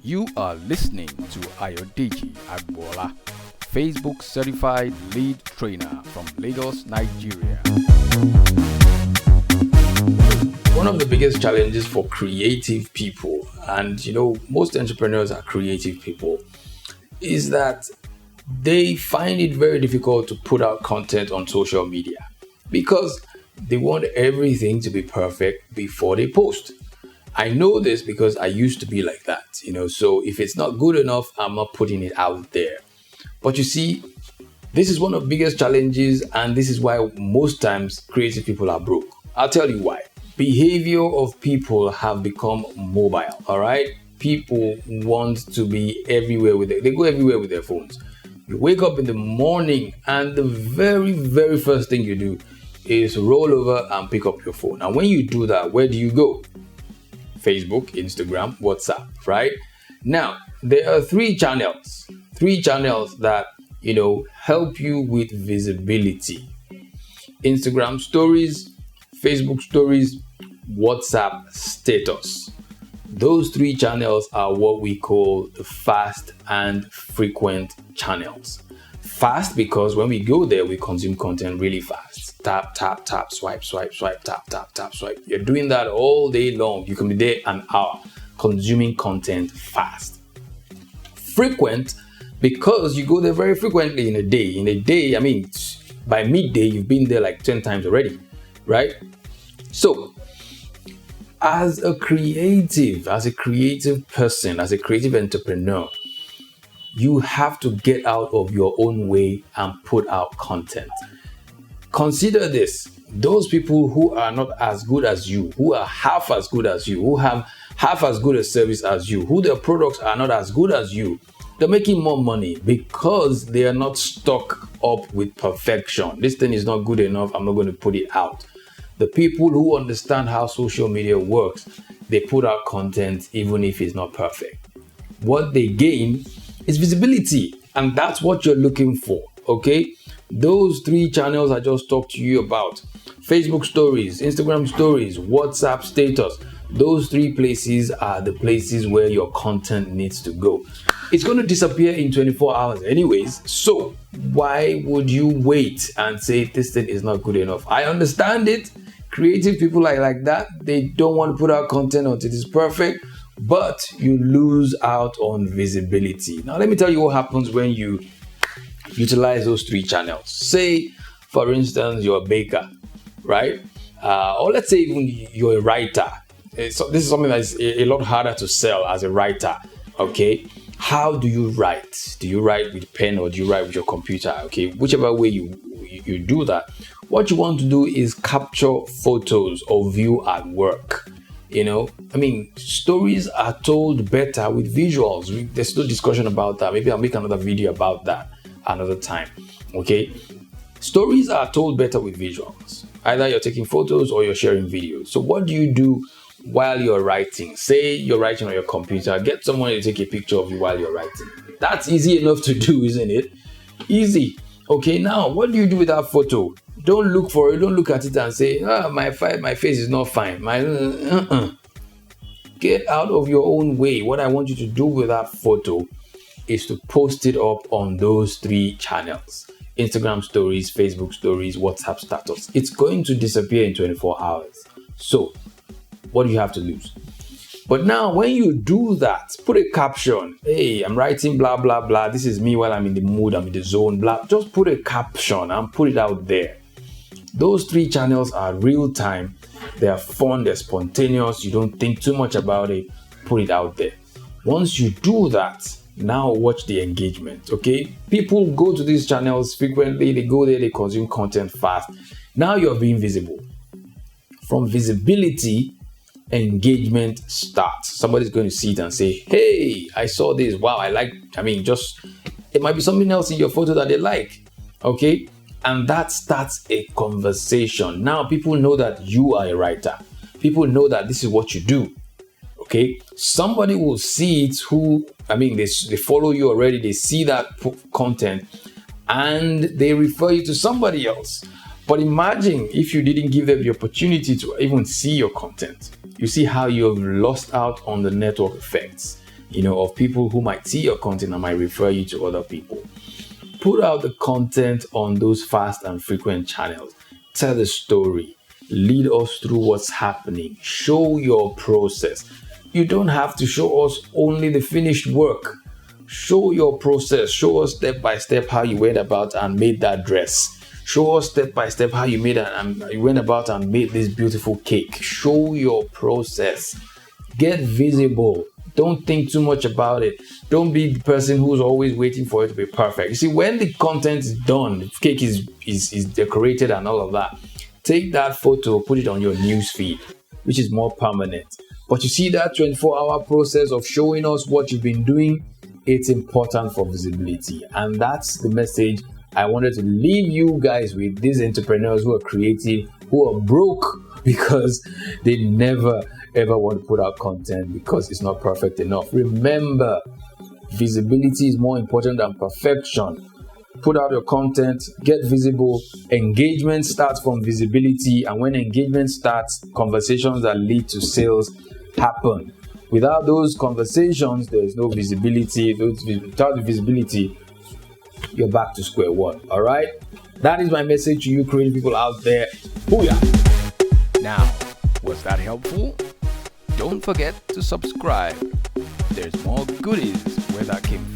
You are listening to Ayodeji Agbola, Facebook certified lead trainer from Lagos, Nigeria. One of the biggest challenges for creative people, and most entrepreneurs are creative people, is that they find it very difficult to put out content on social media because they want everything to be perfect before they post. I know this because I used to be like that, so if it's not good enough, I'm not putting it out there. But you see, this is one of the biggest challenges, and this is why most times creative people are broke. I'll tell you why. Behavior of people have become mobile, all right? People want to be everywhere they go everywhere with their phones. You wake up in the morning and the very, very first thing you do is roll over and pick up your phone. And when you do that, where do you go? Facebook, Instagram, WhatsApp, right? Now, there are three channels that, help you with visibility. Instagram stories, Facebook stories, WhatsApp status. Those three channels are what we call the fast and frequent channels. Fast because when we go there, we consume content really fast. Tap, tap, tap, swipe, swipe, swipe, tap, tap, tap, swipe. You're doing that all day long. You can be there an hour consuming content fast. Frequent because you go there very frequently in a day. In a day, by midday, you've been there like 10 times already, right? So, as a creative person, as a creative entrepreneur, you have to get out of your own way and put out content. Consider this. Those people who are not as good as you, who are half as good as you, who have half as good a service as you, who their products are not as good as you, they're making more money because they are not stuck up with perfection. This thing is not good enough. I'm not going to put it out. The people who understand how social media works, they put out content even if it's not perfect. What they gain is visibility, and that's what you're looking for, okay? Those three channels I just talked to you about, Facebook stories, Instagram stories, WhatsApp status, those three places are the places where your content needs to go. It's going to disappear in 24 hours anyways, so why would you wait and say this thing is not good enough? I understand it. Creative people are like that. They don't want to put out content until it's perfect, but you lose out on visibility. Now, let me tell you what happens when you utilize those three channels. Say, for instance, you're a baker, right? Or let's say even you're a writer. So this is something that is a lot harder to sell as a writer, okay? How do you write? Do you write with pen or do you write with your computer? Okay, whichever way you do that. What you want to do is capture photos of you at work. Stories are told better with visuals. There's no discussion about that. Maybe I'll make another video about that another time. Okay, stories are told better with visuals. Either you're taking photos or you're sharing videos. So what do you do while you're writing? Say you're writing on your computer, get someone to take a picture of you while you're writing. That's easy enough to do, isn't it? Easy. Okay, now what do you do with that photo? Don't look for it. Don't look at it and say, my face is not fine. Get out of your own way. What I want you to do with that photo is to post it up on those three channels. Instagram stories, Facebook stories, WhatsApp status. It's going to disappear in 24 hours. So, what do you have to lose? But now, when you do that, put a caption. Hey, I'm writing blah, blah, blah. This is me while I'm in the mood, I'm in the zone, blah. Just put a caption and put it out there. Those three channels are real time. They are fun, they're spontaneous. You don't think too much about it. Put it out there. Once you do that, now watch the engagement, okay? People go to these channels frequently. They go there, they consume content fast. Now you're being visible. From visibility, engagement starts. Somebody's going to see it and say, hey, I saw this. Wow, it might be something else in your photo that they like, okay? And that starts a conversation. Now people know that you are a writer. People know that this is what you do. Okay, somebody will see it they follow you already. They see that content and they refer you to somebody else. But imagine if you didn't give them the opportunity to even see your content. You see how you've lost out on the network effects. of people who might see your content and might refer you to other people. Put out the content on those fast and frequent channels. Tell the story. Lead us through what's happening. Show your process. You don't have to show us only the finished work. Show your process. Show us step by step how you went about and made that dress. Show us step by step how you went about and made this beautiful cake. Show your process. Get visible. Don't think too much about it. Don't be the person who's always waiting for it to be perfect. You see, when the content is done, the cake is decorated and all of that, take that photo, put it on your news feed, which is more permanent. But you see that 24-hour process of showing us what you've been doing, it's important for visibility. And that's the message I wanted to leave you guys with, these entrepreneurs who are creative, who are broke because they never ever want to put out content because it's not perfect enough. Remember, visibility is more important than perfection. Put out your content, get visible. Engagement starts from visibility, and when engagement starts, conversations that lead to sales happen. Without those conversations, there is no visibility. Without the visibility, you're back to square one. All right? That is my message to you creative people out there. Booyah! Now, was that helpful? Don't forget to subscribe. There's more goodies where that came from.